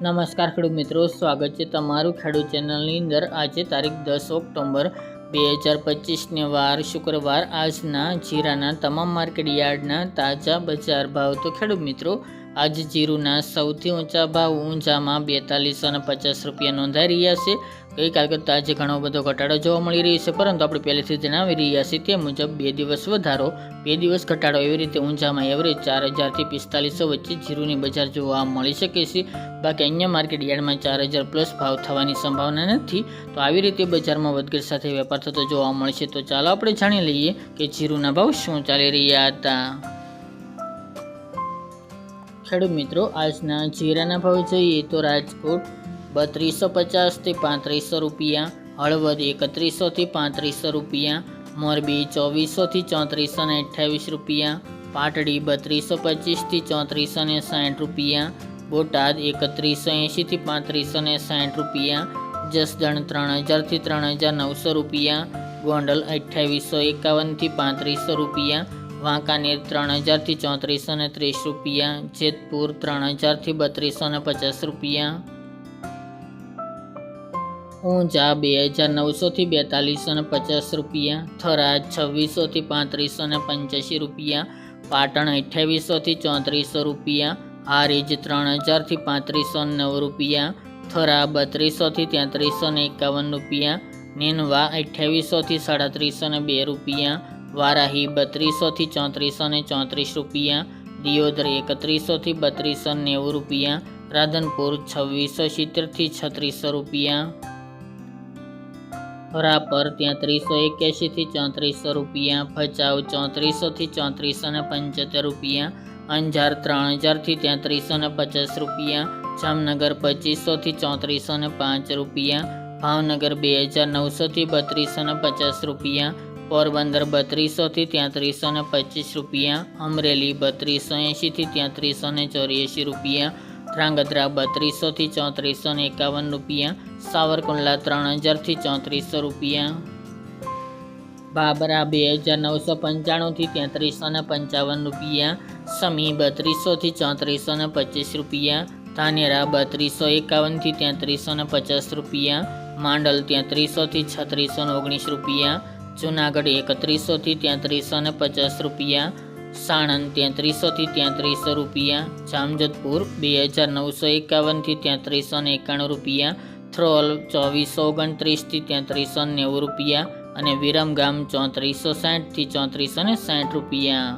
નમસ્કાર ખેડૂત મિત્રો, સ્વાગત છે તમારું ખેડૂત ચેનલની અંદર। આજે તારીખ 10 ઓક્ટોબર 2025ને વાર શુક્રવાર। આજના જીરાના તમામ માર્કેટ યાર્ડના તાજા બજાર ભાવ। તો ખેડૂત મિત્રો, આજે જીરુના સૌથી ઊંચા ભાવ ઊંઝામાં 4250 રૂપિયા નોંધાઈ રહ્યા છે। ગઈકાલ કરતાં આજે ઘણો બધો ઘટાડો જોવા મળી રહ્યો છે, પરંતુ આપણે પહેલેથી જણાવી રહ્યા છીએ તે મુજબ 2 દિવસ વધારો 2 દિવસ ઘટાડો એવી રીતે ઊંઝામાં એવરેજ 4000 થી 4500 વચ્ચે જીરુની બજાર જોવા મળી શકે છે। બાકી અન્ય માર્કેટ યાર્ડમાં 4000 પ્લસ ભાવ થવાની સંભાવના નથી। તો આવી રીતે બજારમાં વધઘટ સાથે વેપાર થતો જોવા મળશે। તો ચાલો આપણે જાણી લઈએ કે જીરુના ભાવ શું ચાલી રહ્યા હતા। ખેડૂત મિત્રો, આજના જીરાના ભાવ જોઈએ તો રાજકોટ 3250 થી 3500 રૂપિયા, હળવદ 3100 થી 3500 રૂપિયા, મોરબી 2400 થી 3428 રૂપિયા, પાટડી 3225 થી 3460 રૂપિયા, બોટાદ 3180 થી 3560 રૂપિયા, જસદણ 3000 થી 3900 રૂપિયા, ગોંડલ 2851 થી 3500 રૂપિયા, વાંકાનેર 3000 થી 3430 રૂપિયા, જેતપુર 3000 થી 3250 રૂપિયા, ઊંઝા 2900 થી 4250 રૂપિયા, થરાદ 2600 થી 3585 રૂપિયા, પાટણ 2800 થી 3400 રૂપિયા, હારીજ 3000 થી 3509 રૂપિયા, થરા 3200 થી 3351 રૂપિયા, નેનવા 2800 થી 3702 રૂપિયા, વારાહી 3200 થી 3434 રૂપિયા, દિયોદર 3100 થી 3290 રૂપિયા, રાધનપુર 2670 થી 3600 રૂપિયા, રાપર 3381 થી 3400 રૂપિયા, ભચાઉ 3400 થી 3475 રૂપિયા, અંજાર 3000 થી 3350 રૂપિયા, જામનગર 2500 થી 3405 રૂપિયા, ભાવનગર 2900 થી 3250 રૂપિયા, પોરબંદર 3200 થી 3325 રૂપિયા, અમરેલી 3280 થી 3384 રૂપિયા, ધ્રાંગધ્રા 3200 થી 3451 રૂપિયા, સાવરકુંડલા 3000 થી 3400 રૂપિયા, બાબરા 2995 થી 3355 રૂપિયા, સમી 3200 થી 3425 રૂપિયા, ધાનેરા 3251 થી 3350 રૂપિયા, માંડલ 3300 થી 3619 રૂપિયા, જુનાગઢ 3100 થી 3350 રૂપિયા, સાણંદ 3300 થી 3300 રૂપિયા, જામજોધપુર 2951 થી 3391 રૂપિયા, થ્રોલ 2429 થી 3390 રૂપિયા અને વિરમગામ 3460 થી 3460 રૂપિયા।